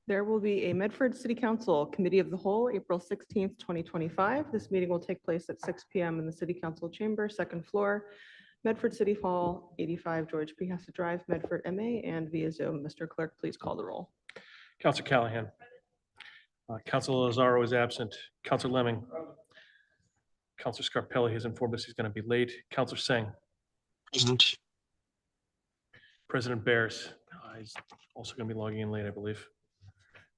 There will be a Medford City Council Committee of the Whole, April 16th, 2025. This meeting will take place at 6 p.m. in the City Council Chamber, second floor, Medford City Hall, 85 George P. Hassa Drive, Medford, MA, and via Zoom. Mr. Clerk, please call the roll. Councilor Callahan. Councilor Lazaro is absent. Councilor Lemming. Councilor Scarpelli has informed us he's going to be late. Councilor Singh. Present. President Bears is also going to be logging in late, I believe.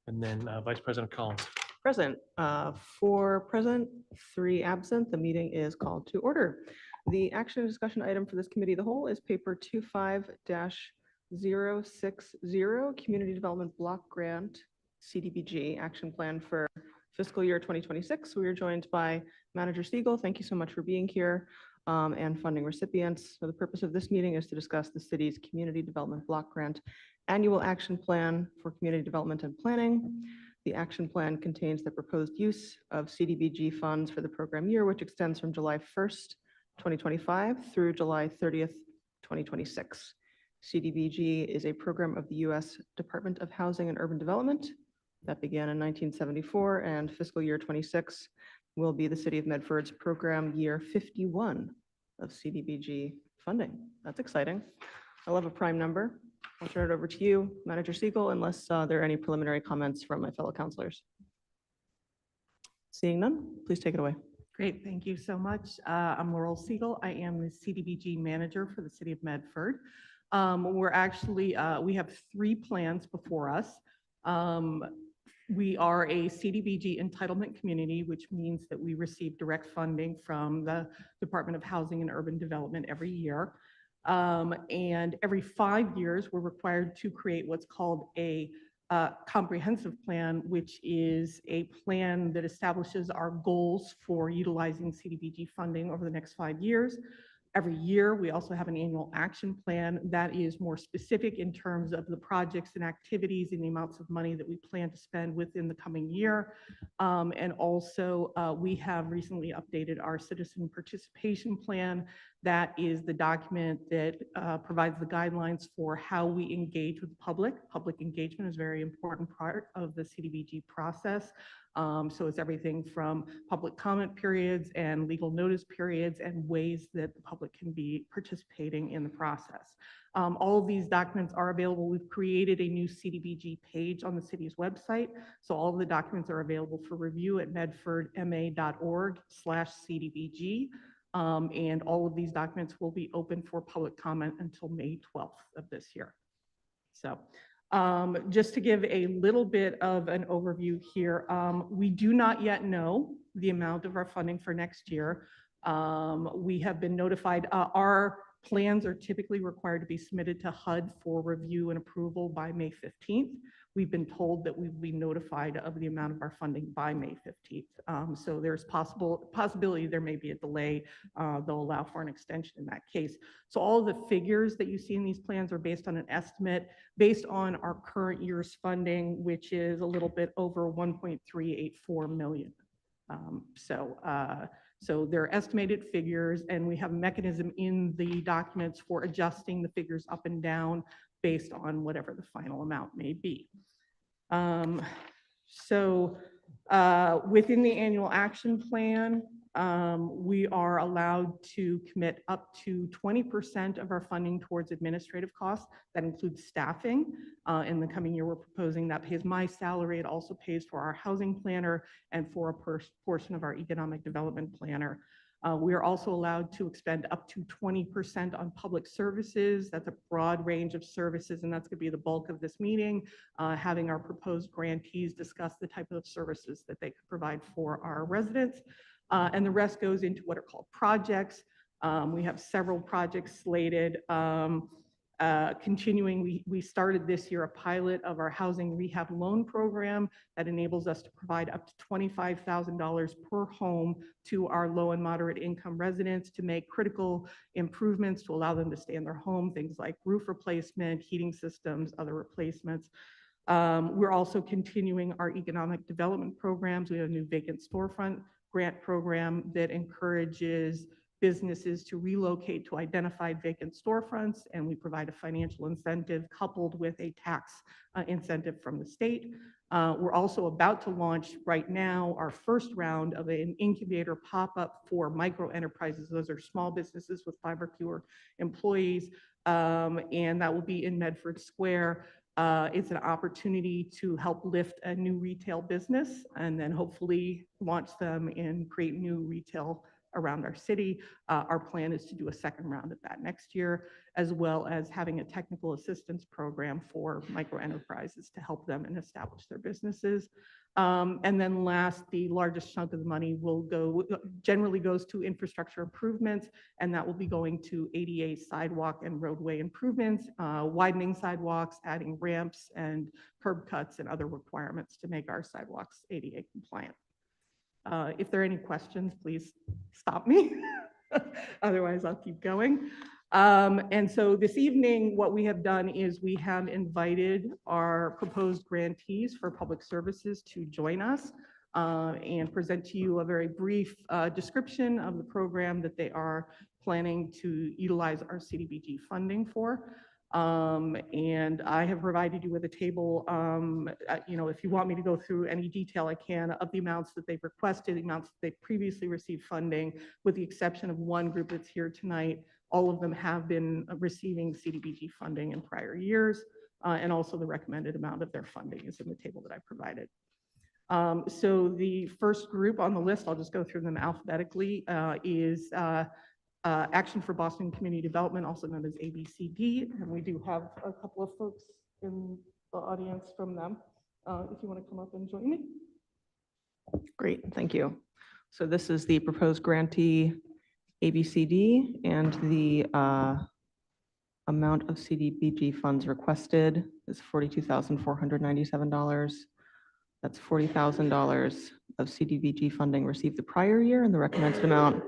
And then Vice President Collins. Present. 4 present, 3 absent. The meeting is called to order. The action and discussion item for this committee of the whole is paper 25-060, Community Development Block Grant, CDBG Action Plan for fiscal year 2026. We are joined by Manager Siegel. Thank you so much for being here. And funding recipients. So the purpose of this meeting is to discuss the city's Community Development Block Grant Annual Action Plan for Community Development and Planning. The action plan contains the proposed use of CDBG funds for the program year, which extends from July 1st, 2025 through July 30th, 2026. CDBG is a program of the U.S. Department of Housing and Urban Development that began in 1974, and fiscal year 26 will be the City of Medford's program year 51 of CDBG funding. That's exciting. I love a prime number. I'll turn it over to you, Manager Siegel, unless there are any preliminary comments from my fellow councilors. Seeing none, please take it away. Great, thank you so much. I'm Laurel Siegel. I am the CDBG manager for the City of Medford. We have 3 plans before us. We are a CDBG entitlement community, which means that we receive direct funding from the Department of Housing and Urban Development every year. And every 5 years, we're required to create what's called a comprehensive plan, which is a plan that establishes our goals for utilizing CDBG funding over the next 5 years. Every year, we also have an annual action plan that is more specific in terms of the projects and activities and the amounts of money that we plan to spend within the coming year. And also, we have recently updated our citizen participation plan. That is the document that provides the guidelines for how we engage with the public. Public engagement is a very important part of the CDBG process. So it's everything from public comment periods and legal notice periods and ways that the public can be participating in the process. All of these documents are available. We've created a new CDBG page on the city's website. So all of the documents are available for review at medfordma.org/CDBG. And all of these documents will be open for public comment until May 12th of this year. So just to give a little bit of an overview here, we do not yet know the amount of our funding for next year. We have been notified, our plans are typically required to be submitted to HUD for review and approval by May 15th. We've been told that we will be notified of the amount of our funding by May 15th. So there's possibility there may be a delay. They'll allow for an extension in that case. So all of the figures that you see in these plans are based on an estimate based on our current year's funding, which is a little bit over 1.384 million. So they're estimated figures, and we have a mechanism in the documents for adjusting the figures up and down based on whatever the final amount may be. Within the annual action plan, we are allowed to commit up to 20% of our funding towards administrative costs. That includes staffing. In the coming year, we're proposing that pays my salary. It also pays for our housing planner and for a portion of our economic development planner. We are also allowed to expend up to 20% on public services. That's a broad range of services, and that's going to be the bulk of this meeting, having our proposed grantees discuss the type of services that they could provide for our residents. And the rest goes into what are called projects. We have several projects slated. Continuing, we started this year a pilot of our housing rehab loan program that enables us to provide up to $25,000 per home to our low and moderate income residents to make critical improvements to allow them to stay in their home, things like roof replacement, heating systems, other replacements. We're also continuing our economic development programs. We have a new vacant storefront grant program that encourages businesses to relocate to identified vacant storefronts, and we provide a financial incentive coupled with a tax incentive from the state. We're also about to launch right now our first round of an incubator pop-up for micro enterprises. Those are small businesses with 5 or fewer employees, and that will be in Medford Square. It's an opportunity to help lift a new retail business and then hopefully launch them and create new retail around our city. Our plan is to do a second round of that next year, as well as having a technical assistance program for micro enterprises to help them and establish their businesses. And then last, the largest chunk of the money generally goes to infrastructure improvements, and that will be going to ADA sidewalk and roadway improvements, widening sidewalks, adding ramps and curb cuts and other requirements to make our sidewalks ADA compliant. If there are any questions, please stop me. Otherwise, I'll keep going. And so this evening, what we have done is we have invited our proposed grantees for public services to join us and present to you a very brief description of the program that they are planning to utilize our CDBG funding for. And I have provided you with a table, if you want me to go through any detail, I can, of the amounts that they've requested, the amounts that they previously received funding, with the exception of one group that's here tonight. All of them have been receiving CDBG funding in prior years, and also the recommended amount of their funding is in the table that I provided. So the first group on the list, I'll just go through them alphabetically, is Action for Boston Community Development, also known as ABCD, and we do have a couple of folks in the audience from them. If you want to come up and join me. Great, thank you. So this is the proposed grantee ABCD, and the amount of CDBG funds requested is $42,497. That's $40,000 of CDBG funding received the prior year, and the recommended amount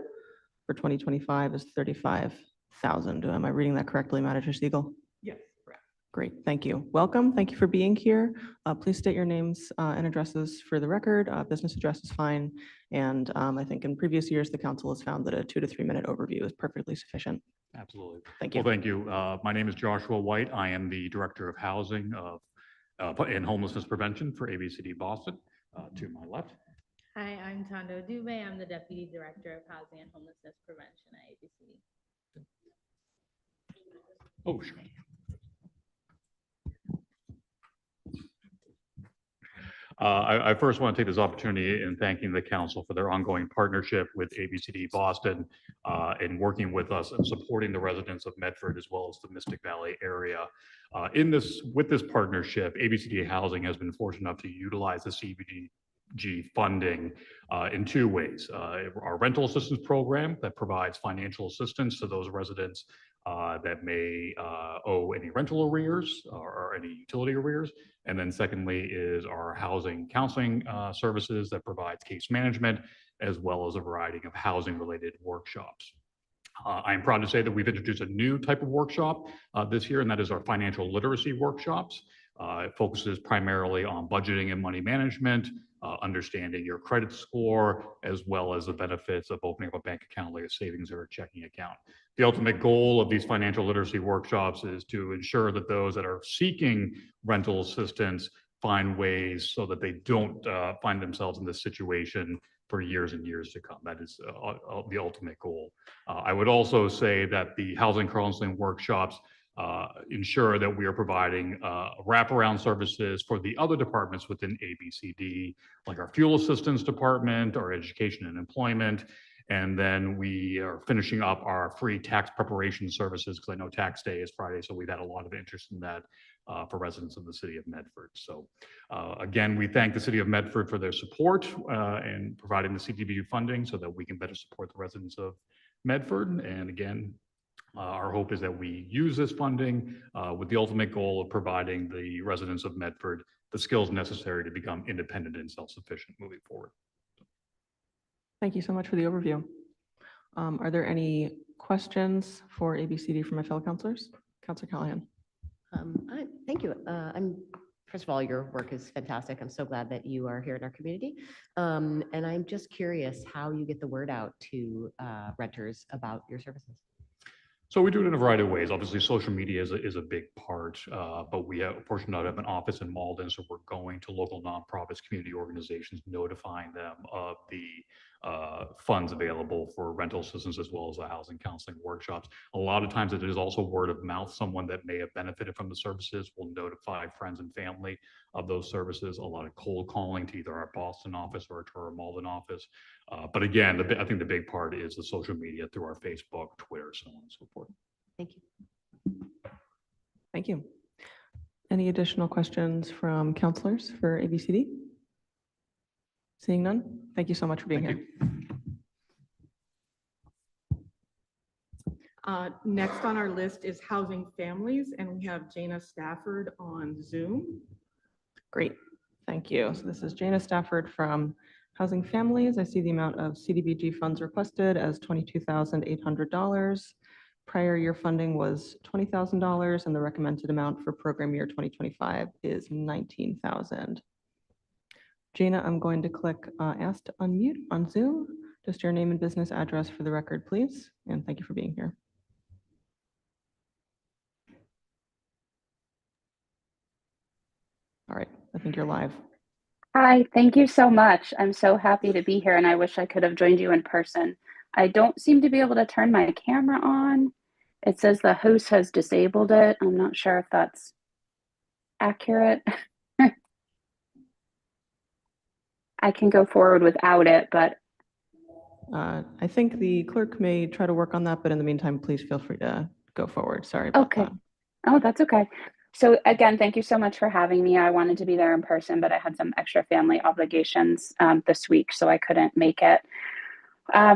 for 2025 is $35,000. Am I reading that correctly, Manager Siegel? Yes, correct. Great, thank you. Welcome, thank you for being here. Please state your names and addresses for the record. Business address is fine. And I think in previous years, the council has found that a 2 to 3 minute overview is perfectly sufficient. Absolutely. Thank you. Well, thank you. My name is Joshua White. I am the Director of Housing and Homelessness Prevention for ABCD Boston. To my left. Hi, I'm Tondo Dubé. I'm the Deputy Director of Housing and Homelessness Prevention at ABCD. Oh, sure. I first want to take this opportunity in thanking the council for their ongoing partnership with ABCD Boston in working with us and supporting the residents of Medford as well as the Mystic Valley area. With this partnership, ABCD Housing has been fortunate enough to utilize the CDBG funding in 2 ways. Our rental assistance program that provides financial assistance to those residents that may owe any rental arrears or any utility arrears. And then secondly is our housing counseling services that provides case management as well as a variety of housing related workshops. I am proud to say that we've introduced a new type of workshop this year, and that is our financial literacy workshops. It focuses primarily on budgeting and money management, understanding your credit score, as well as the benefits of opening up a bank account like a savings or a checking account. The ultimate goal of these financial literacy workshops is to ensure that those that are seeking rental assistance find ways so that they don't find themselves in this situation for years and years to come. That is the ultimate goal. I would also say that the housing counseling workshops ensure that we are providing wraparound services for the other departments within ABCD, like our fuel assistance department, our education and employment. And then we are finishing up our free tax preparation services because I know tax day is Friday, so we've had a lot of interest in that for residents of the city of Medford. So again, we thank the city of Medford for their support in providing the CDBG funding so that we can better support the residents of Medford. And again, our hope is that we use this funding with the ultimate goal of providing the residents of Medford the skills necessary to become independent and self-sufficient moving forward. Thank you so much for the overview. Are there any questions for ABCD from my fellow councilors? Councilor Callahan. Thank you. First of all, your work is fantastic. I'm so glad that you are here in our community. And I'm just curious how you get the word out to renters about your services. So we do it in a variety of ways. Obviously, social media is a big part, but we have, fortunately, have an office in Malden, so we're going to local nonprofits, community organizations, notifying them of the funds available for rental assistance as well as the housing counseling workshops. A lot of times it is also word of mouth. Someone that may have benefited from the services will notify friends and family of those services. A lot of cold calling to either our Boston office or to our Malden office. But again, I think the big part is the social media through our Facebook, Twitter, so on and so forth. Thank you. Thank you. Any additional questions from counselors for ABCD? Seeing none, thank you so much for being Thank here. Next on our list is Housing Families, and we have Jana Stafford on Zoom. Great, thank you. So this is Jana Stafford from Housing Families. I see the amount of CDBG funds requested as $22,800. Prior year funding was $20,000, and the recommended amount for program year 2025 is $19,000. Jana, I'm going to click Ask to Unmute on Zoom. Just your name and business address for the record, please. And thank you for being here. All right, I think you're live. Hi, thank you so much. I'm so happy to be here, and I wish I could have joined you in person. I don't seem to be able to turn my camera on. It says the host has disabled it. I'm not sure if that's accurate. I can go forward without it, but I think the clerk may try to work on that, but in the meantime, please feel free to go forward. Sorry about okay. that. Oh, that's okay. So again, thank you so much for having me. I wanted to be there in person, but I had some extra family obligations this week, so I couldn't make it.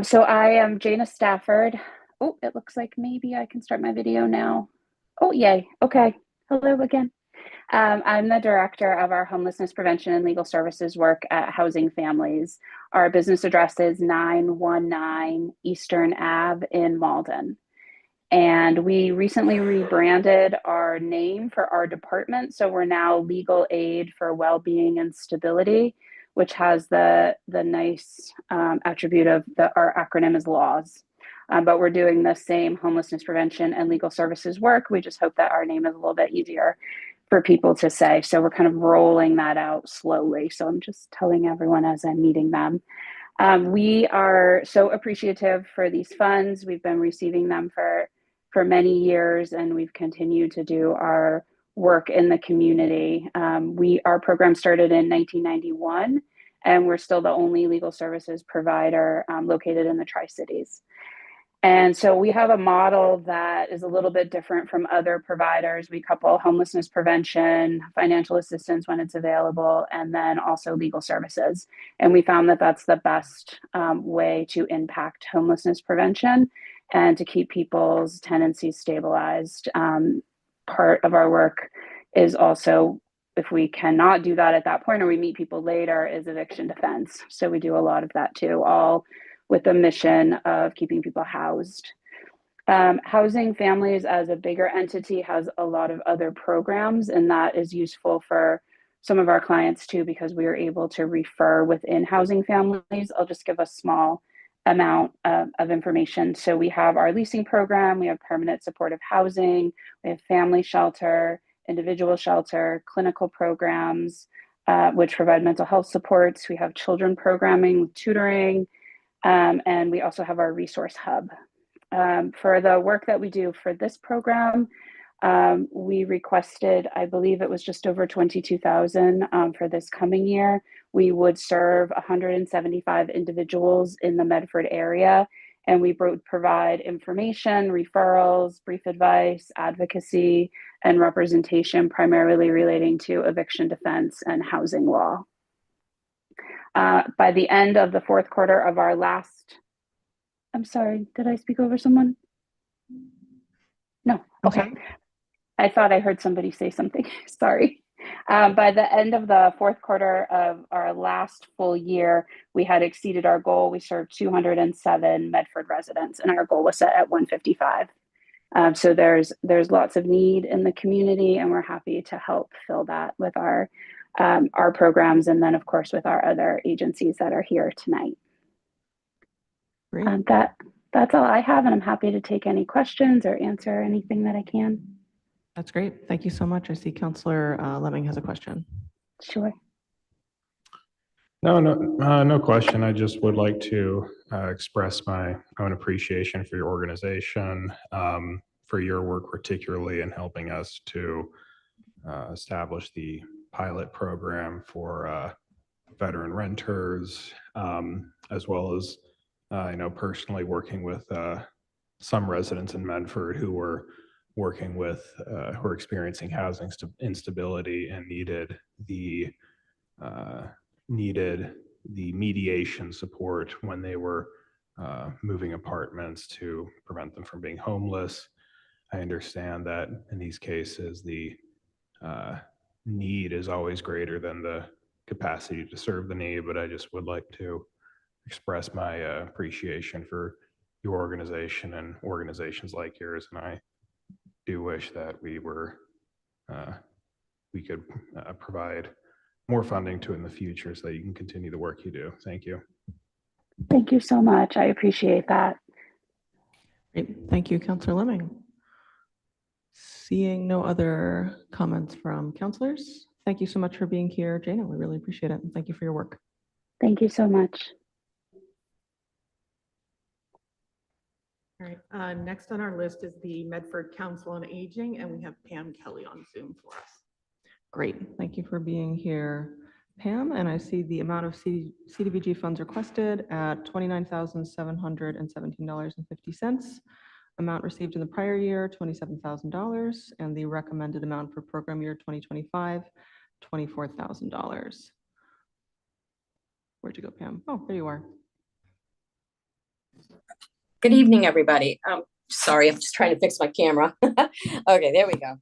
So I am Jana Stafford. Oh, it looks like maybe I can start my video now. Oh, yay. Okay. Hello again. I'm the director of our homelessness prevention and legal services work at Housing Families. Our business address is 919 Eastern Ave in Malden. And we recently rebranded our name for our department. So we're now Legal Aid for Wellbeing and Stability, which has the nice attribute of our acronym is LAWS. But we're doing the same homelessness prevention and legal services work. We just hope that our name is a little bit easier for people to say. So we're kind of rolling that out slowly. So I'm just telling everyone as I'm meeting them. We are so appreciative for these funds. We've been receiving them for many years, and we've continued to do our work in the community. Our program started in 1991, and we're still the only legal services provider located in the Tri-Cities. And so we have a model that is a little bit different from other providers. We couple homelessness prevention, financial assistance when it's available, and then also legal services. And we found that that's the best way to impact homelessness prevention and to keep people's tenancies stabilized. Part of our work is also, if we cannot do that at that point or we meet people later, is eviction defense. So we do a lot of that too, all with the mission of keeping people housed. Housing Families as a bigger entity has a lot of other programs, and that is useful for some of our clients too, because we are able to refer within Housing Families. I'll just give a small amount of information. So we have our leasing program, we have permanent supportive housing, we have family shelter, individual shelter, clinical programs, which provide mental health supports. We have children programming with tutoring, and we also have our resource hub. For the work that we do for this program, we requested, I believe it was just over 22,000 for this coming year. We would serve 175 individuals in the Medford area, and we provide information, referrals, brief advice, advocacy, and representation, primarily relating to eviction defense and housing law. By the end of the fourth quarter of our last, I'm sorry, did I speak over someone? No, okay. I thought I heard somebody say something, sorry. By the end of the fourth quarter of our last full year, we had exceeded our goal. We served 207 Medford residents, and our goal was set at 155. So there's lots of need in the community, and we're happy to help fill that with our programs, and then of course with our other agencies that are here tonight. Great. That's all I have, and I'm happy to take any questions or answer anything that I can. That's great. Thank you so much. I see Counselor Lemming has a question. Sure. No question. I just would like to express my own appreciation for your organization, for your work, particularly in helping us to establish the pilot program for veteran renters, as well as I know personally working with some residents in Medford who were working with, who are experiencing housing instability and uh, needed the mediation support when they were moving apartments to prevent them from being homeless. I understand that in these cases, the need is always greater than the capacity to serve the need, but I just would like to express my appreciation for your organization and organizations like yours. And I do wish that we could provide more funding to in the future so that you can continue the work you do. Thank you. Thank you so much. I appreciate that. Great. Thank you, Counselor Lemming. Seeing no other comments from counselors, thank you so much for being here, Jana. We really appreciate it. And thank you for your work. Thank you so much. All right, next on our list is the Medford Council on Aging, and we have Pam Kelly on Zoom for us. Great. Thank you for being here, Pam. And I see the amount of CDBG funds requested at $29,717.50. Amount received in the prior year, $27,000, and the recommended amount for program year 2025, $24,000. Where'd you go, Pam? Oh, there you are. Good evening, everybody. Sorry, I'm just trying to fix my camera. Okay, there we go.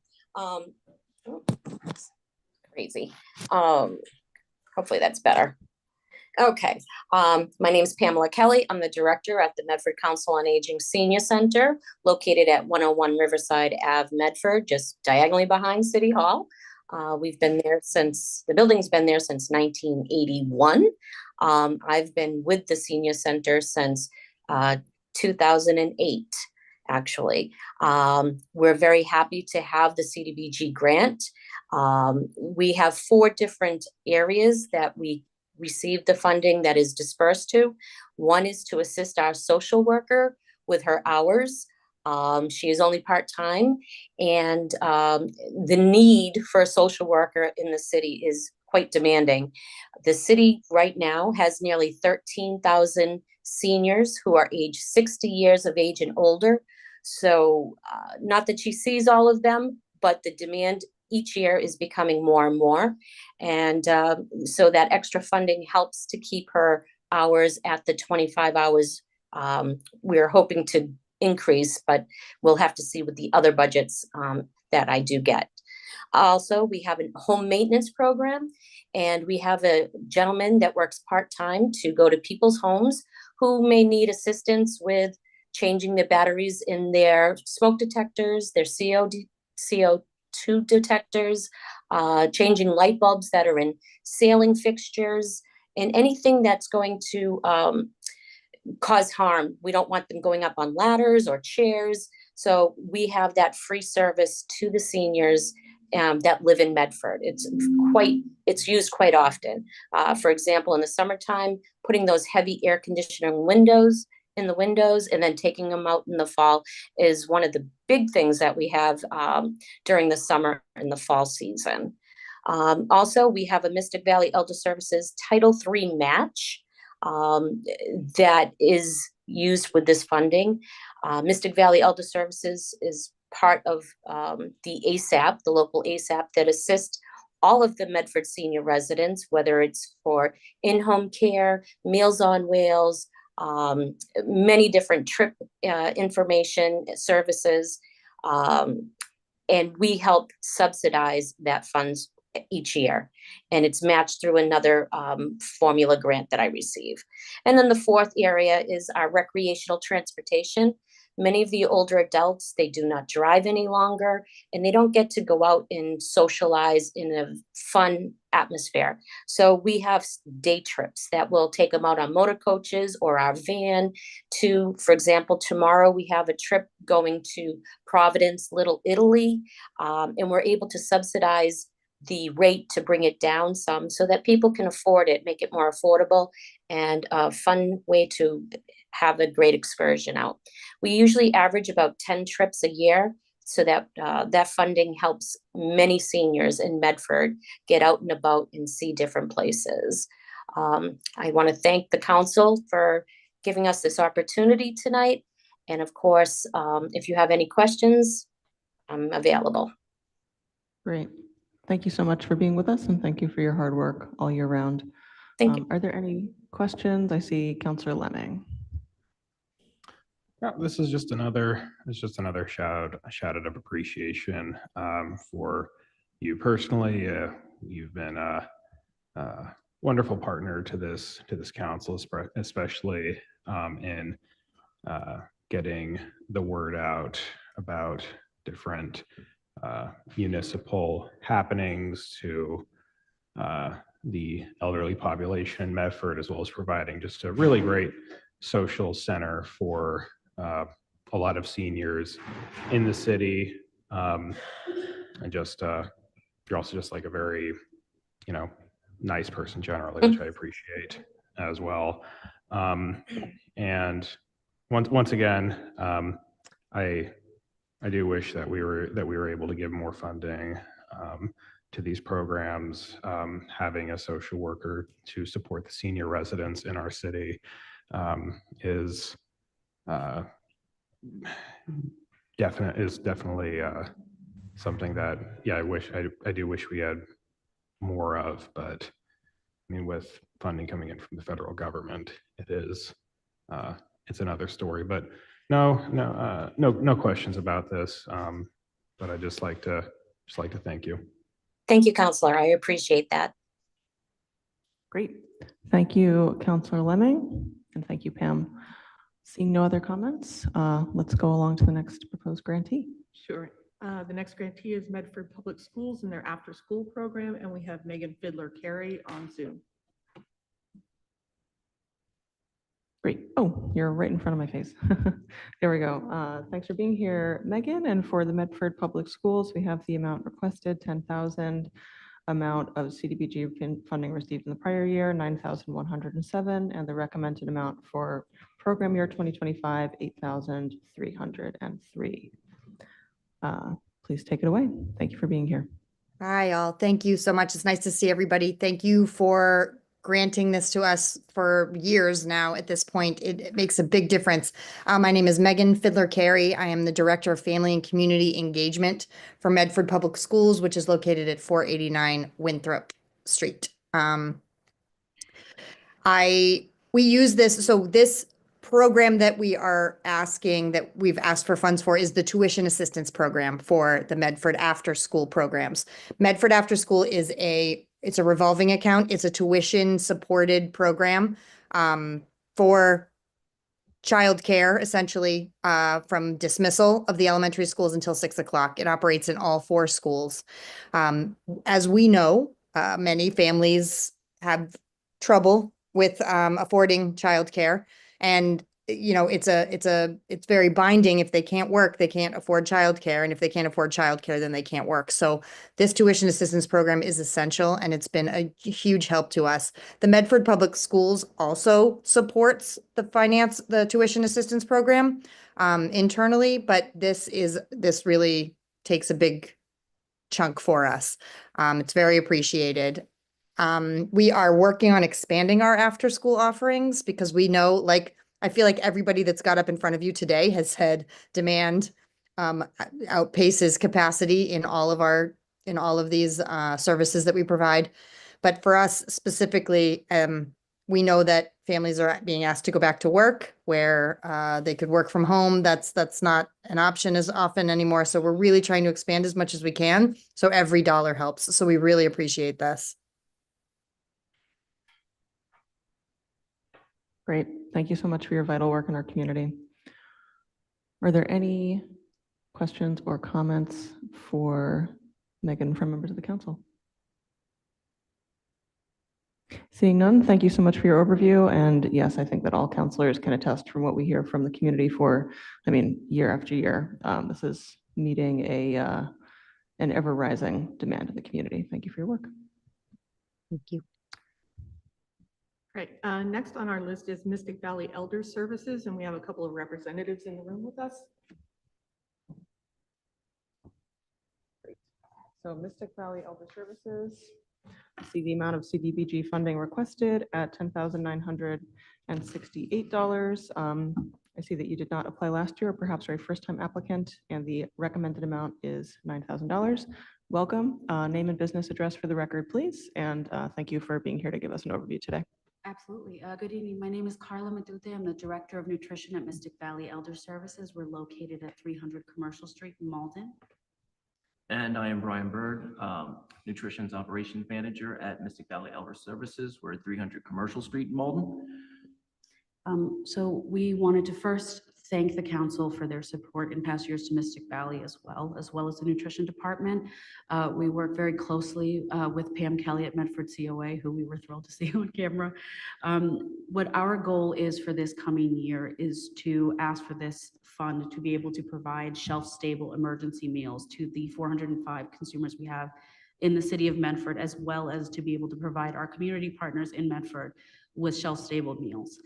Crazy. Hopefully that's better. Okay, my name is Pamela Kelly. I'm the director at the Medford Council on Aging Senior Center, located at 101 Riverside Ave, Medford, just diagonally behind City Hall. We've been there since, the building's been there since 1981. I've been with the senior center since 2008, actually. We're very happy to have the CDBG grant. We have 4 different areas that we received the funding that is dispersed to. One is to assist our social worker with her hours. She is only part-time, and the need for a social worker in the city is quite demanding. The city right now has nearly 13,000 seniors who are age 60 years of age and older. So not that she sees all of them, but the demand each year is becoming more and more. And so that extra funding helps to keep her hours at the 25 hours. We're hoping to increase, but we'll have to see with the other budgets that I do get. Also, we have a home maintenance program, and we have a gentleman that works part-time to go to people's homes who may need assistance with changing the batteries in their smoke detectors, their CO2 detectors, changing light bulbs that are in ceiling fixtures, and anything that's going to cause harm. We don't want them going up on ladders or chairs. So we have that free service to the seniors that live in Medford. It's used quite often. For example, in the summertime, putting those heavy air conditioning windows in the windows and then taking them out in the fall is one of the big things that we have during the summer and the fall season. Also, we have a Mystic Valley Elder Services Title III match that is used with this funding. Mystic Valley Elder Services is part of the ASAP, the local ASAP that assists all of the Medford senior residents, whether it's for in-home care, Meals on Wheels, many different trip information services, and we help subsidize that funds each year, and it's matched through another formula grant that I receive. And then the fourth area is our recreational transportation. Many of the older adults, they do not drive any longer, and they don't get to go out and socialize in a fun atmosphere. So we have day trips that will take them out on motor coaches or our van to, for example, tomorrow we have a trip going to Providence, Little Italy, and we're able to subsidize the rate to bring it down some so that people can afford it, make it more affordable, and a fun way to have a great excursion out. We usually average about 10 trips a year, so that that funding helps many seniors in Medford get out and about and see different places. I want to thank the council for giving us this opportunity tonight. And of course, if you have any questions, I'm available. Great. Thank you so much for being with us, and thank you for your hard work all year round. Thank you. Are there any questions? I see Counselor Lemming. No, this is just another, shout out of appreciation for you personally. You've been a wonderful partner to this council, especially in getting the word out about different municipal happenings to the elderly population in Medford, as well as providing just a really great social center for a lot of seniors in the city. And just you're also just like a very, nice person generally, which I appreciate as well. And once again, I do wish that we were able to give more funding to these programs. Having a social worker to support the senior residents in our city is definitely something that, yeah, I do wish we had more of, but I mean, with funding coming in from the federal government, it's another story. But no questions about this. But I'd just like to thank you. Thank you, Counselor. I appreciate that. Great. Thank you, Counselor Lemming, and thank you, Pam. Seeing no other comments, let's go along to the next proposed grantee. Sure. The next grantee is Medford Public Schools and their after-school program, and we have Megan Fiddler-Carey on Zoom. Great. Oh, you're right in front of my face. There we go. Thanks for being here, Megan. And for the Medford Public Schools, we have the amount requested, 10,000, amount of CDBG funding received in the prior year, 9,107, and the recommended amount for program year 2025, 8,303. Please take it away. Thank you for being here. Hi, all. Thank you so much. It's nice to see everybody. Thank you for granting this to us for years now. At this point, it makes a big difference. My name is Megan Fiddler-Carey. I am the Director of Family and Community Engagement for Medford Public Schools, which is located at 489 Winthrop Street. We use this, so this program that we've asked for funds for is the tuition assistance program for the Medford After School programs. Medford After School it's a revolving account. It's a tuition supported program for childcare, essentially, from dismissal of the elementary schools until 6 o'clock. It operates in all 4 schools. As we know, many families have trouble with affording childcare, and it's very binding. If they can't work, they can't afford childcare, and if they can't afford childcare, then they can't work. So this tuition assistance program is essential, and it's been a huge help to us. The Medford Public Schools also supports the tuition assistance program internally, but this really takes a big chunk for us. It's very appreciated. We are working on expanding our after school offerings because we know, I feel like everybody that's got up in front of you today has said demand outpaces capacity in all of these services that we provide. But for us specifically, we know that families are being asked to go back to work where they could work from home. That's not an option as often anymore. So we're really trying to expand as much as we can. So every dollar helps. So we really appreciate this. Great. Thank you so much for your vital work in our community. Are there any questions or comments for Megan from members of the council? Seeing none, thank you so much for your overview. And yes, I think that all counselors can attest from what we hear from the community for, year after year. This is meeting an ever rising demand in the community. Thank you for your work. Thank you. Right, next on our list is Mystic Valley Elder Services, and we have a couple of representatives in the room with us. So Mystic Valley Elder Services, I see the amount of CDBG funding requested at $10,968. I see that you did not apply last year, or perhaps are a first-time applicant, and the recommended amount is $9,000. Welcome. Name and business address for the record, please. And thank you for being here to give us an overview today. Absolutely. Good evening. My name is Carla Matute. I'm the Director of Nutrition at Mystic Valley Elder Services. We're located at 300 Commercial Street in Malden. And I am Brian Bird, Nutrition's Operations Manager at Mystic Valley Elder Services. We're at 300 Commercial Street in Malden. So we wanted to first thank the council for their support in past years to Mystic Valley as well as the nutrition department. We work very closely with Pam Kelly at Medford COA, who we were thrilled to see on camera. What our goal is for this coming year is to ask for this fund to be able to provide shelf-stable emergency meals to the 405 consumers we have in the city of Medford, as well as to be able to provide our community partners in Medford with shelf-stable meals.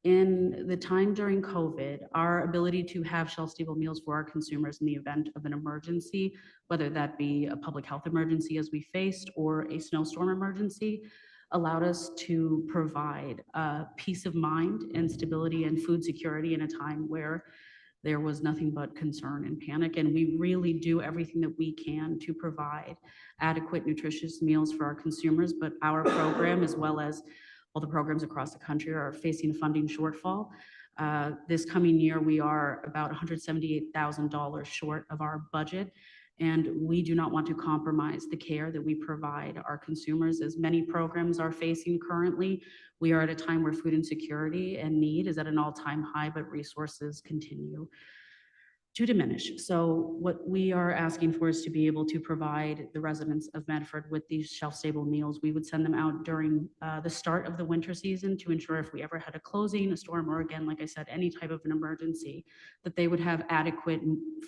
In the time during COVID, our ability to have shelf-stable meals for our consumers in the event of an emergency, whether that be a public health emergency as we faced or a snowstorm emergency, allowed us to provide peace of mind and stability and food security in a time where there was nothing but concern and panic. And we really do everything that we can to provide adequate, nutritious meals for our consumers. But our program, as well as all the programs across the country, are facing a funding shortfall. This coming year, we are about $178,000 short of our budget, and we do not want to compromise the care that we provide our consumers, as many programs are facing currently. We are at a time where food insecurity and need is at an all-time high, but resources continue to diminish. So what we are asking for is to be able to provide the residents of Medford with these shelf-stable meals. We would send them out during the start of the winter season to ensure if we ever had a closing, a storm, or again, like I said, any type of an emergency, that they would have adequate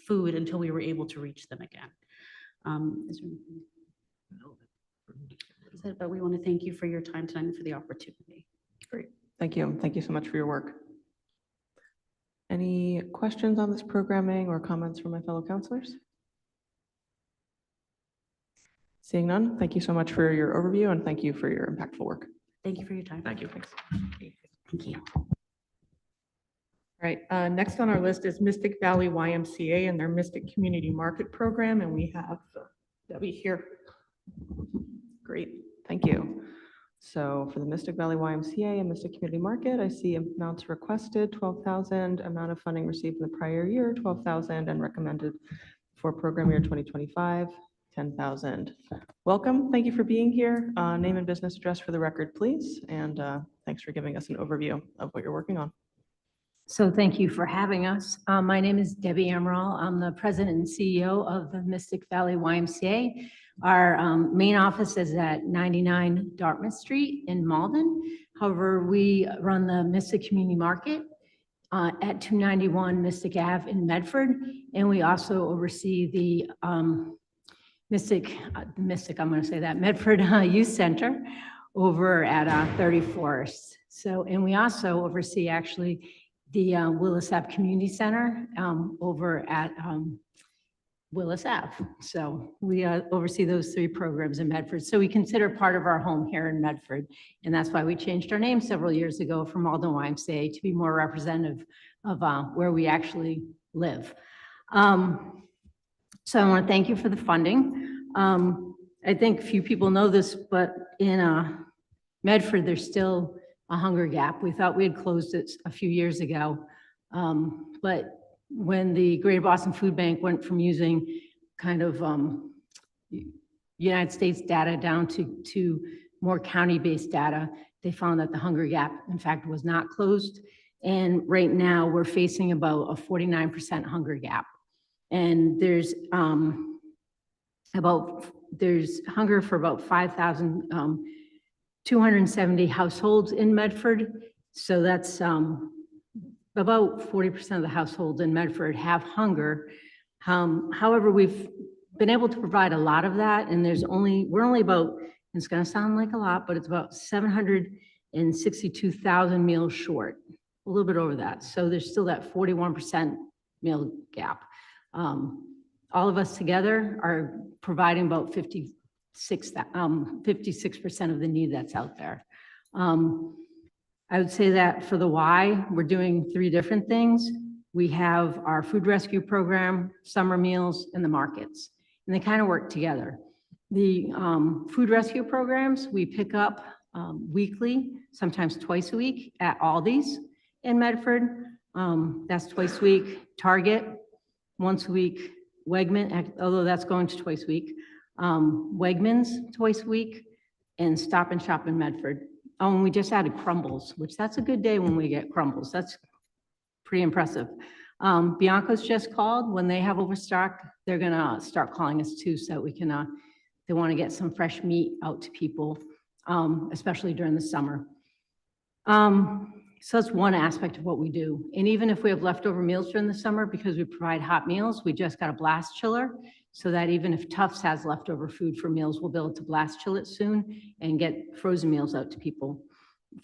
food until we were able to reach them again. But we want to thank you for your time tonight and for the opportunity. Great. Thank you. Thank you so much for your work. Any questions on this programming or comments from my fellow counselors? Seeing none, thank you so much for your overview and thank you for your impactful work. Thank you for your time. Thank you. Thanks. Thank you. All right, next on our list is Mystic Valley YMCA and their Mystic Community Market Program, and we have Debbie here. Great, thank you. So for the Mystic Valley YMCA and Mystic Community Market, I see amounts requested, 12,000, amount of funding received in the prior year, 12,000, and recommended for program year 2025, 10,000. Welcome, thank you for being here. Name and business address for the record, please. And thanks for giving us an overview of what you're working on. So thank you for having us. My name is Debbie Amaral. I'm the president and CEO of the Mystic Valley YMCA. Our main office is at 99 Dartmouth Street in Malden. However, we run the Mystic Community Market at 291 Mystic Ave in Medford. And we also oversee the Medford Youth Center over at 34th. So, and we also oversee actually the Willis Ave Community Center over at Willis Ave. So we oversee those three programs in Medford. So we consider part of our home here in Medford. And that's why we changed our name several years ago from Malden YMCA to be more representative of where we actually live. So I want to thank you for the funding. I think few people know this, but in Medford, there's still a hunger gap. We thought we had closed it a few years ago. But when the Greater Boston Food Bank went from using kind of United States data down to more county-based data, they found that the hunger gap, in fact, was not closed. And right now, we're facing about a 49% hunger gap. And there's hunger for about 5,270 households in Medford. So that's about 40% of the households in Medford have hunger. However, we've been able to provide a lot of that, and we're only about, it's going to sound like a lot, but it's about 762,000 meals short, a little bit over that. So there's still that 41% meal gap. All of us together are providing about 56% of the need that's out there. I would say that for the why, we're doing 3 different things. We have our food rescue program, summer meals, and the markets, and they kind of work together. The food rescue programs, we pick up weekly, sometimes twice a week at Aldi's in Medford. That's twice a week. Target, once a week. Wegman, although that's going to twice a week. Wegmans, twice a week. And Stop and Shop in Medford. Oh, and we just added Crumbles, which that's a good day when we get Crumbles. That's pretty impressive. Bianco's just called. When they have overstock, they're gonna start calling us too, so that we can, they wanna get some fresh meat out to people, especially during the summer. So that's one aspect of what we do. And even if we have leftover meals during the summer, because we provide hot meals, we just got a blast chiller, so that even if Tufts has leftover food for meals, we'll be able to blast chill it soon and get frozen meals out to people.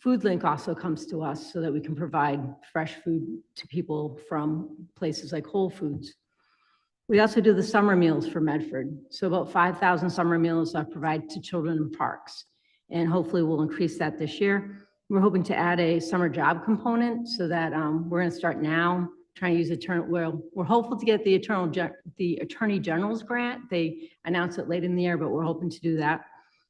FoodLink also comes to us so that we can provide fresh food to people from places like Whole Foods. We also do the summer meals for Medford. So about 5,000 summer meals are provided to children in parks. And hopefully we'll increase that this year. We're hoping to add a summer job component so that we're gonna start now, trying to use we're hopeful to get the Attorney General's grant. They announced it late in the year, but we're hoping to do that.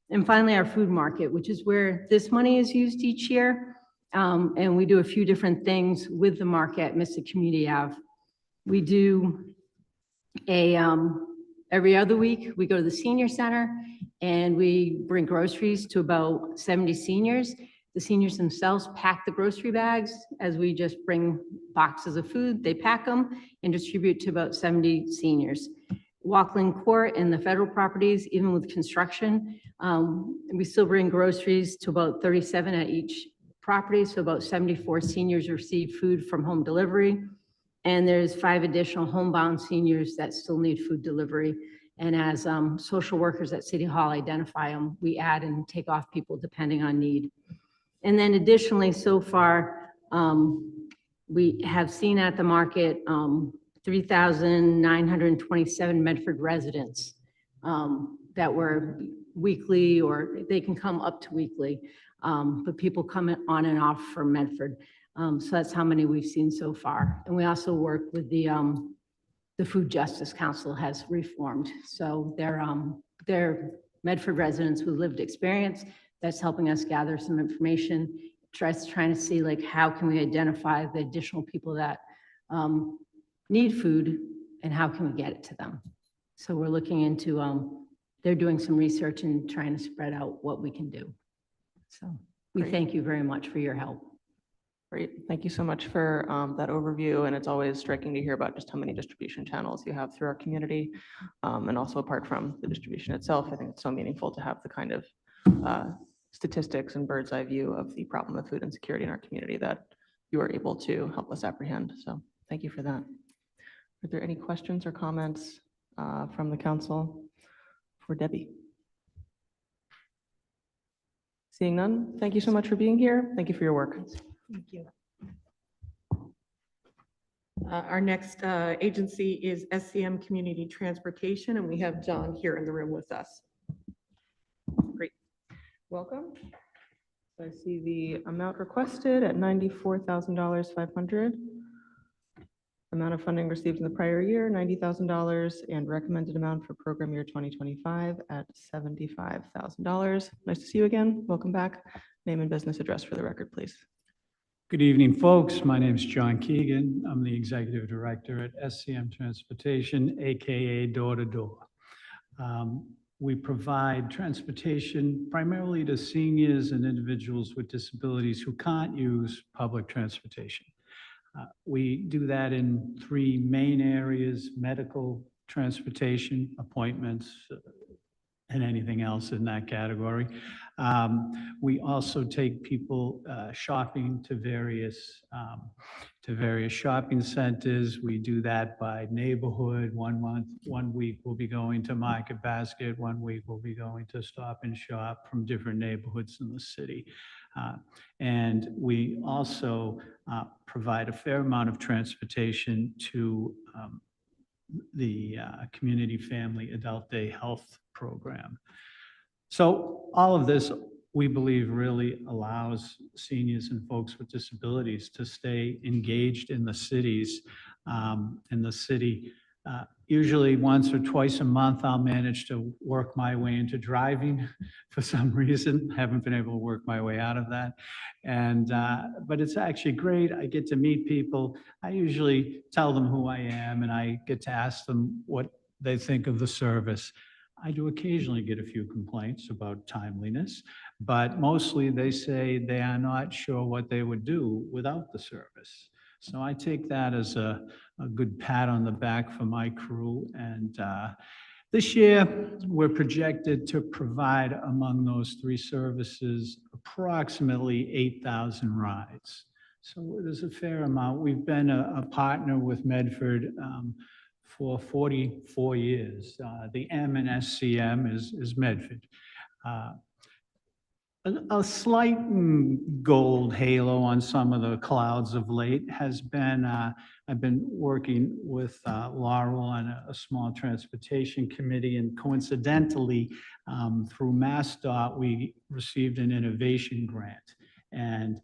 And finally, our food market, which is where this money is used each year. And we do a few different things with the market at Mystic Community Ave. We do every other week, we go to the senior center and we bring groceries to about 70 seniors. The seniors themselves pack the grocery bags as we just bring boxes of food. They pack them and distribute to about 70 seniors. Walkland Court and the federal properties, even with construction, we still bring groceries to about 37 at each property. So about 74 seniors receive food from home delivery. And there's 5 additional homebound seniors that still need food delivery. And as social workers at City Hall identify them, we add and take off people depending on need. And then additionally, so far, we have seen at the market 3,927 Medford residents that were weekly, or they can come up to weekly, but people come on and off from Medford. So that's how many we've seen so far. And we also work with the Food Justice Council has reformed. So they're Medford residents with lived experience. That's helping us gather some information, trying to see like how can we identify the additional people that need food and how can we get it to them. So we're looking into, they're doing some research and trying to spread out what we can do. So we Great. thank you very much for your help. Great. Thank you so much for that overview. And it's always striking to hear about just how many distribution channels you have through our community. And also apart from the distribution itself, I think it's so meaningful to have the kind of statistics and bird's eye view of the problem of food insecurity in our community that you are able to help us apprehend. So thank you for that. Are there any questions or comments from the council for Debbie? Seeing none, thank you so much for being here. Thank you for your work. Thank you. Our next agency is SCM Community Transportation, and we have John here in the room with us. Great. Welcome. So I see the amount requested at $94,500. Amount of funding received in the prior year, $90,000, and recommended amount for program year 2025 at $75,000. Nice to see you again. Welcome back. Name and business address for the record, please. Good evening, folks. My name is John Keegan. I'm the Executive Director at SCM Transportation, AKA Door to Door. We provide transportation primarily to seniors and individuals with disabilities who can't use public transportation. We do that in three main areas: medical, transportation, appointments, and anything else in that category. We also take people shopping to various shopping centers. We do that by neighborhood. 1 month, 1 week, we'll be going to Market Basket. 1 week, we'll be going to Stop and Shop from different neighborhoods in the city. And we also provide a fair amount of transportation to the Community Family Adult Day Health Program. So all of this, we believe, really allows seniors and folks with disabilities to stay engaged in the cities, usually once or twice a month, I'll manage to work my way into driving for some reason. Haven't been able to work my way out of that. But it's actually great. I get to meet people. I usually tell them who I am, and I get to ask them what they think of the service. I do occasionally get a few complaints about timeliness, but mostly they say they are not sure what they would do without the service. So I take that as a good pat on the back for my crew. And this year, we're projected to provide among those three services approximately 8,000 rides. So there's a fair amount. We've been a partner with Medford for 44 years. The M in SCM is Medford. A slight gold halo on some of the clouds of late has been, I've been working with Laurel on a small transportation committee, and coincidentally, through MassDOT, we received an innovation grant. And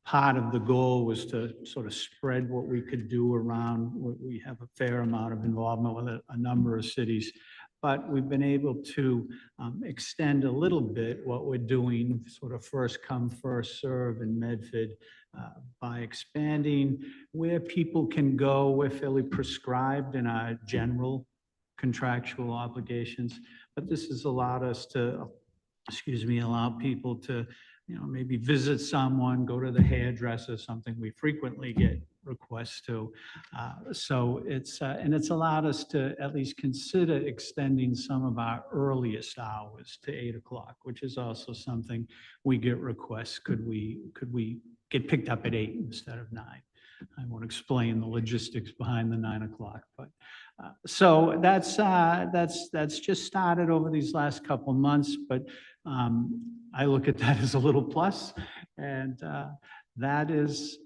part of the goal was to sort of spread what we could do around. We have a fair amount of involvement with a number of cities. But we've been able to extend a little bit what we're doing, sort of first come, first serve in Medford by expanding where people can go. We're fairly prescribed in our general contractual obligations, but this has allowed us to, allow people to, maybe visit someone, go to the hairdresser, something we frequently get requests to. So it's allowed us to at least consider extending some of our earliest hours to 8 o'clock, which is also something we get requests. Could we get picked up at 8 instead of 9? I won't explain the logistics behind the 9 o'clock, but so that's just started over these last couple months, but I look at that as a little plus. And that is,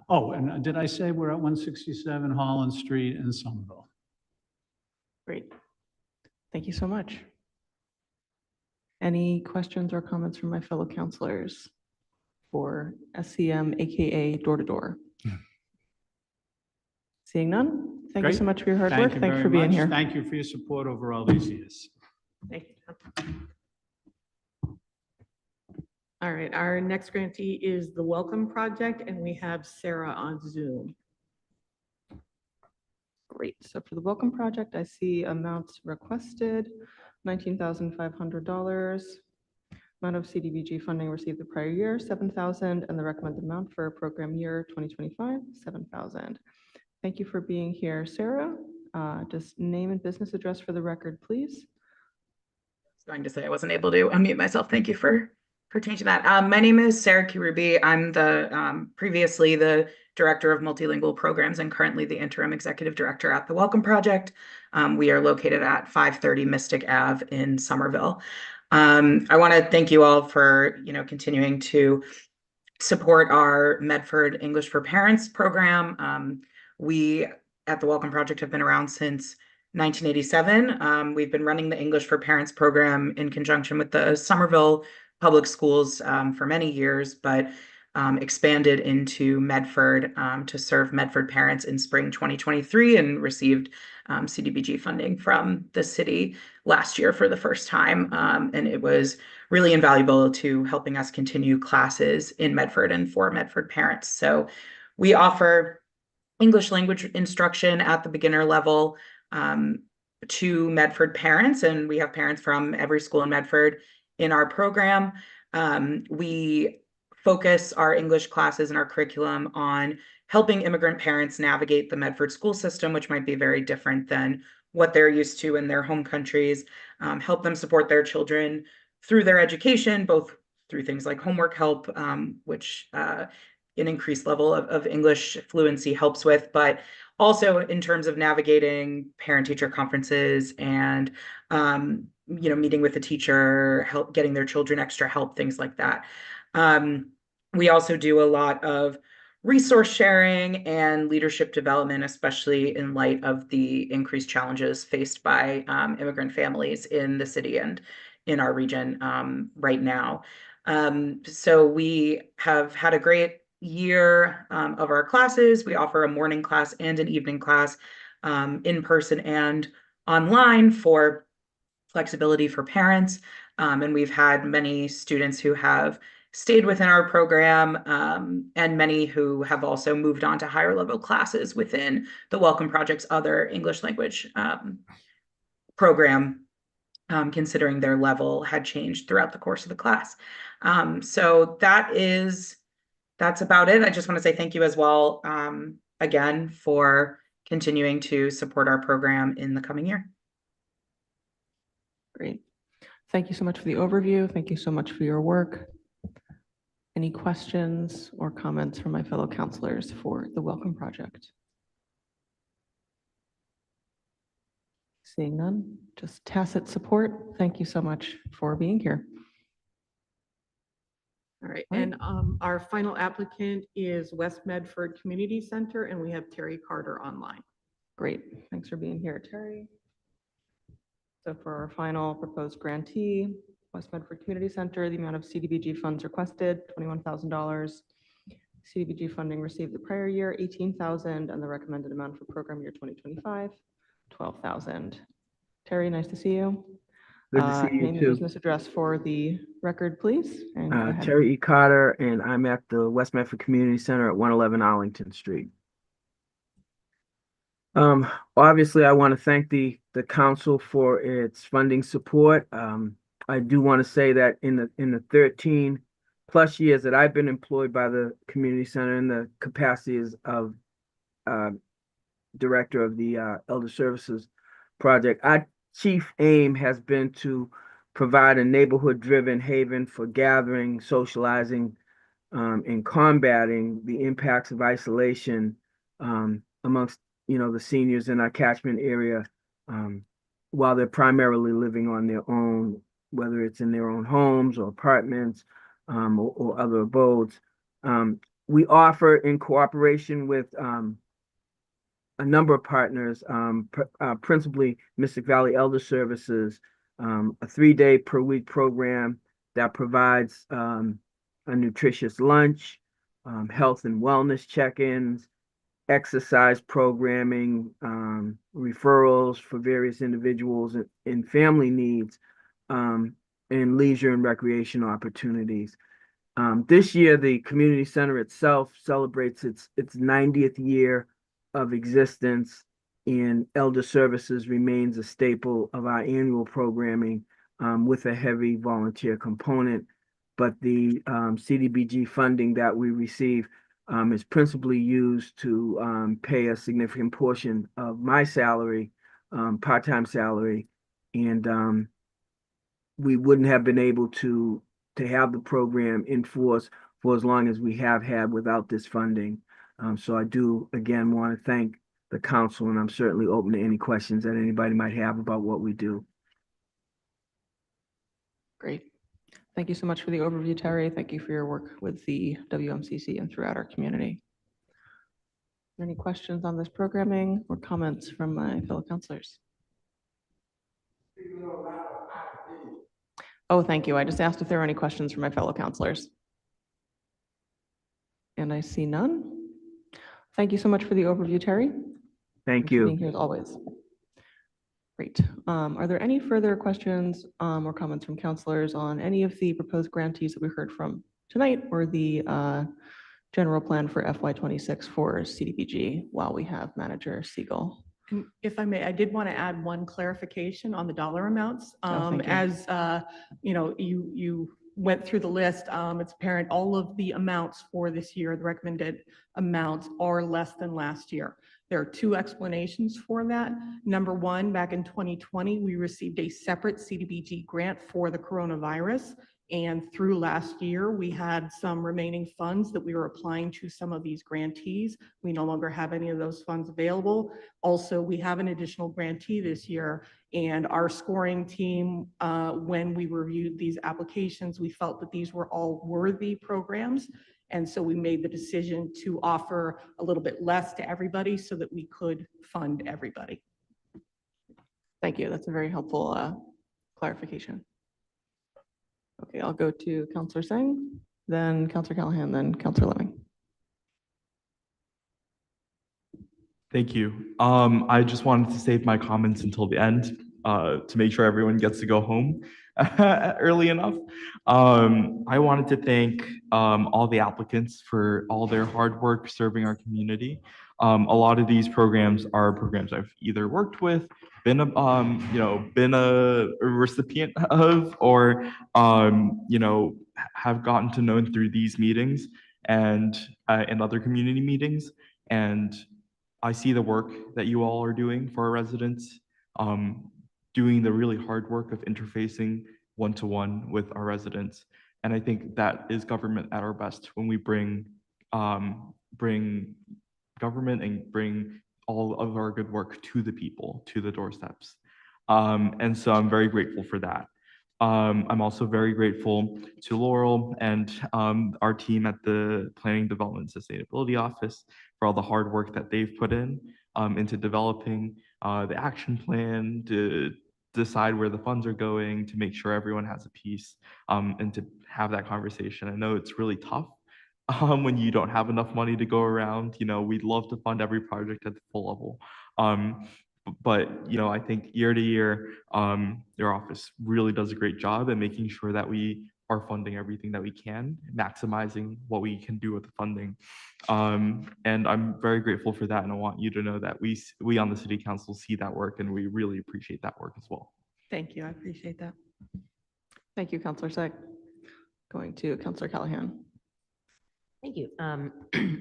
and did I say we're at 167 Holland Street in Somerville? Great. Thank you so much. Any questions or comments from my fellow counselors for SCM, AKA Door to Door? Seeing none, thank you so much for your hard work. Thanks for being here. Thank you for your support over all these years. Thank you. All right, our next grantee is the Welcome Project, and we have Sarah on Zoom. Great. So for the Welcome Project, I see amounts requested, $19,500. Amount of CDBG funding received the prior year, $7,000, and the recommended amount for program year 2025, $7,000. Thank you for being here, Sarah. Just name and business address for the record, please. I was going to say I wasn't able to unmute myself. Thank you for changing that. My name is Sarah Kirubi. I'm the previously the Director of Multilingual Programs and currently the Interim Executive Director at the Welcome Project. We are located at 530 Mystic Ave in Somerville. I want to thank you all for continuing to support our Medford English for Parents program. We at the Welcome Project have been around since 1987. We've been running the English for Parents program in conjunction with the Somerville Public Schools for many years, but expanded into Medford to serve Medford parents in spring 2023 and received CDBG funding from the city last year for the first time. And it was really invaluable to helping us continue classes in Medford and for Medford parents. So we offer English language instruction at the beginner level to Medford parents, and we have parents from every school in Medford in our program. We focus our English classes and our curriculum on helping immigrant parents navigate the Medford school system, which might be very different than what they're used to in their home countries, help them support their children through their education, both through things like homework help, which an increased level of English fluency helps with, but also in terms of navigating parent-teacher conferences and meeting with the teacher, help getting their children extra help, things like that. We also do a lot of resource sharing and leadership development, especially in light of the increased challenges faced by immigrant families in the city and in our region right now. So we have had a great year of our classes. We offer a morning class and an evening class in person and online for flexibility for parents. And we've had many students who have stayed within our program and many who have also moved on to higher level classes within the Welcome Project's other English language program, considering their level had changed throughout the course of the class. So that's about it. I just want to say thank you as well, again, for continuing to support our program in the coming year. Great. Thank you so much for the overview. Thank you so much for your work. Any questions or comments from my fellow counselors for the Welcome Project? Seeing none, just tacit support. Thank you so much for being here. All right, and our final applicant is West Medford Community Center, and we have Terry Carter online. Great, thanks for being here, Terry. So for our final proposed grantee, West Medford Community Center, the amount of CDBG funds requested, $21,000. CDBG funding received the prior year, $18,000, and the recommended amount for program year 2025, $12,000. Terry, nice to see you. Good to see you Name and too. business address for the record, please. And go ahead. Terry E. Carter, and I'm at the West Medford Community Center at 111 Arlington Street. Obviously, I want to thank the council for its funding support. I do want to say that in the 13 plus years that I've been employed by the community center in the capacity of director of the Elder Services Project, our chief aim has been to provide a neighborhood-driven haven for gathering, socializing, and combating the impacts of isolation amongst the seniors in our catchment area while they're primarily living on their own, whether it's in their own homes or apartments or other abodes. We offer, in cooperation with a number of partners, principally Mystic Valley Elder Services, a 3-day per week program that provides a nutritious lunch, health and wellness check-ins, exercise programming, referrals for various individuals and family needs, and leisure and recreation opportunities. This year, the community center itself celebrates its 90th year of existence, and Elder Services remains a staple of our annual programming with a heavy volunteer component. But the CDBG funding that we receive is principally used to pay a significant portion of my salary, part-time salary, and we wouldn't have been able to have the program in force for as long as we have had without this funding. So I do, again, want to thank the council, and I'm certainly open to any questions that anybody might have about what we do. Great. Thank you so much for the overview, Terry. Thank you for your work with the WMCC and throughout our community. Are there any questions on this programming or comments from my fellow counselors? Oh, thank you. I just asked if there are any questions from my fellow counselors. And I see none. Thank you so much for the overview, Terry. Thank Thanks for you. being here as always. Great. Are there any further questions or comments from counselors on any of the proposed grantees that we heard from tonight or the general plan for FY26 for CDBG while we have Manager Siegel? And if I may, I did want to add one clarification on the dollar amounts. Thank you. As you went through the list, it's apparent all of the amounts for this year, the recommended amounts are less than last year. There are two explanations for that. Number one, back in 2020, we received a separate CDBG grant for the coronavirus. And through last year, we had some remaining funds that we were applying to some of these grantees. We no longer have any of those funds available. Also, we have an additional grantee this year, and our scoring team, when we reviewed these applications, we felt that these were all worthy programs. And so we made the decision to offer a little bit less to everybody so that we could fund everybody. Thank you. That's a very helpful clarification. Okay, I'll go to Counselor Singh, then Counselor Callahan, then Counselor Lemming. Thank you. I just wanted to save my comments until the end to make sure everyone gets to go home early enough. I wanted to thank all the applicants for all their hard work serving our community. A lot of these programs are programs I've either worked with, been a recipient of, or have gotten to know through these meetings and in other community meetings. And I see the work that you all are doing for our residents, doing the really hard work of interfacing one-to-one with our residents. And I think that is government at our best, when we bring government and bring all of our good work to the people, to the doorsteps. And so I'm very grateful for that. I'm also very grateful to Laurel and our team at the Planning, Development, and Sustainability Office for all the hard work that they've put in into developing the action plan, to decide where the funds are going, to make sure everyone has a piece, and to have that conversation. I know it's really tough when you don't have enough money to go around. We'd love to fund every project at the full level. But I think year to year, your office really does a great job at making sure that we are funding everything that we can, maximizing what we can do with the funding. And I'm very grateful for that. And I want you to know that we on the City Council see that work, and we really appreciate that work as well. Thank you. I appreciate that. Thank you, Counselor Singh. Going to Counselor Callahan. Thank you.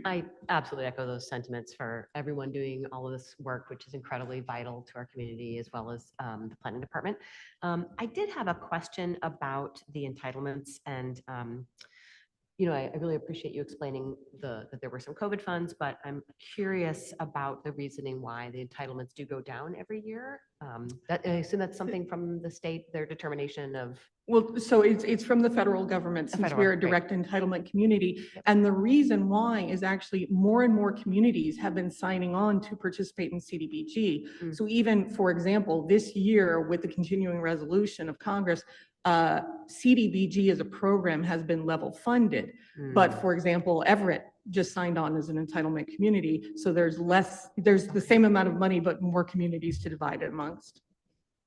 I absolutely echo those sentiments for everyone doing all of this work, which is incredibly vital to our community, as well as the planning department. I did have a question about the entitlements, and I really appreciate you explaining that there were some COVID funds, but I'm curious about the reasoning why the entitlements do go down every year. I assume that's something from the state, their determination of. Well, so it's from the federal government, since federal, we're a great. direct entitlement community. And the reason why is actually more and more communities have been signing on to participate in CDBG. So even, for example, this year with the continuing resolution of Congress, CDBG as a program has been level funded. But for example, Everett just signed on as an entitlement community. So there's the same amount of money, but more communities to divide it amongst.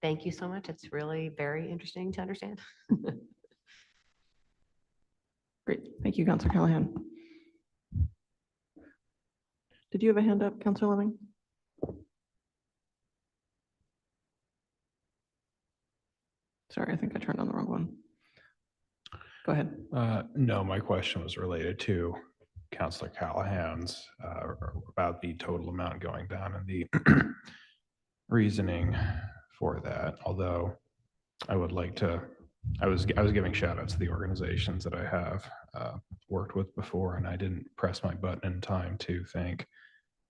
Thank you so much. It's really very interesting to understand. Great. Thank you, Counselor Callahan. Did you have a hand up, Counselor Lemming? Sorry, I think I turned on the wrong one. Go ahead. No, my question was related to Counselor Callahan's about the total amount going down and the reasoning for that. Although I would like to, I was giving shout outs to the organizations that I have worked with before, and I didn't press my button in time to thank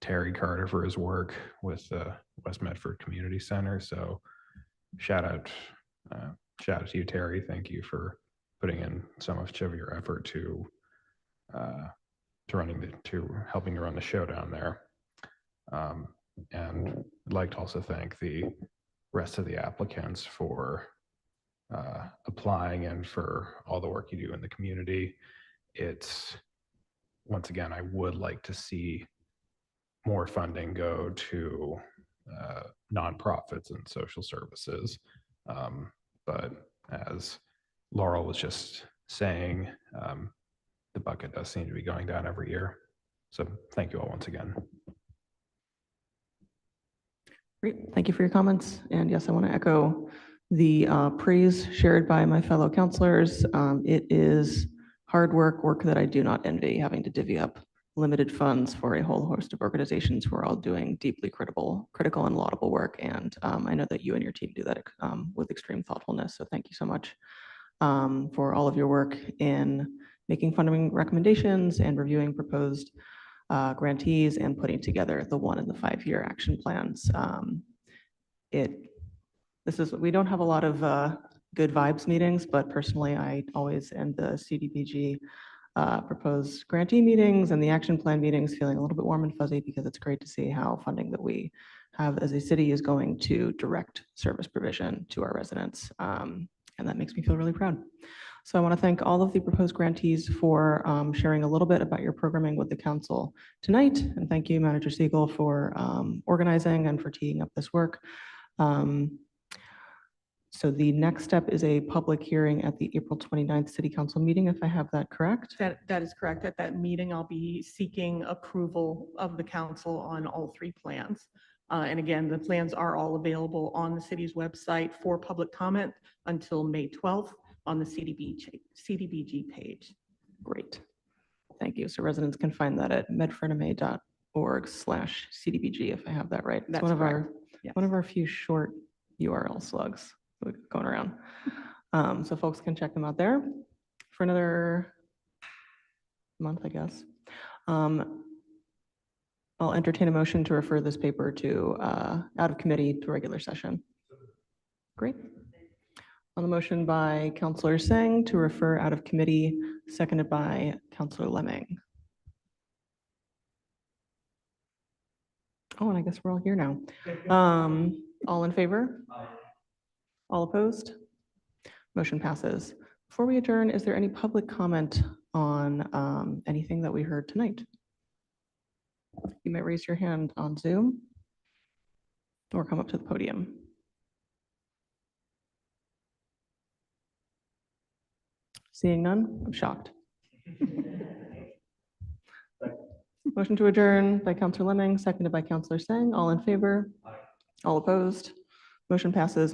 Terry Carter for his work with the West Medford Community Center. So shout out to you, Terry. Thank you for putting in so much of your effort to helping to run the show down there. And I'd like to also thank the rest of the applicants for applying and for all the work you do in the community. Once again, I would like to see more funding go to nonprofits and social services. But as Laurel was just saying, the bucket does seem to be going down every year. So thank you all once again. Great. Thank you for your comments. And yes, I want to echo the praise shared by my fellow counselors. It is hard work that I do not envy, having to divvy up limited funds for a whole host of organizations who are all doing deeply critical and laudable work. And I know that you and your team do that with extreme thoughtfulness. So thank you so much for all of your work in making funding recommendations and reviewing proposed grantees and putting together the 1 and the 5-year action plans. We don't have a lot of good vibes meetings, but personally, I always end the CDBG proposed grantee meetings and the action plan meetings feeling a little bit warm and fuzzy, because it's great to see how funding that we have as a city is going to direct service provision to our residents. And that makes me feel really proud. So I want to thank all of the proposed grantees for sharing a little bit about your programming with the council tonight. And thank you, Manager Siegel, for organizing and for teeing up this work. So the next step is a public hearing at the April 29th City Council meeting, if I have that correct. That is correct. At that meeting, I'll be seeking approval of the council on all 3 plans. And again, the plans are all available on the city's website for public comment until May 12th on the CDBG page. Great. Thank you. So residents can find that at medfordma.org/CDBG, if I have that right. It's That's one of correct. one of our few short URL slugs going around. So folks can check them out there for another month, I guess. I'll entertain a motion to refer this paper to out of committee to regular session. Great. On the motion by Councillor Singh to refer out of committee, seconded by Councillor Lemming. Oh, and I guess we're all here now. All in favor? All opposed? Motion passes. Before we adjourn, is there any public comment on anything that we heard tonight? You may raise your hand on Zoom or come up to the podium. Seeing none, I'm shocked. Motion to adjourn by Councillor Lemming, seconded by Councillor Singh. All in favor? All opposed? Motion passes.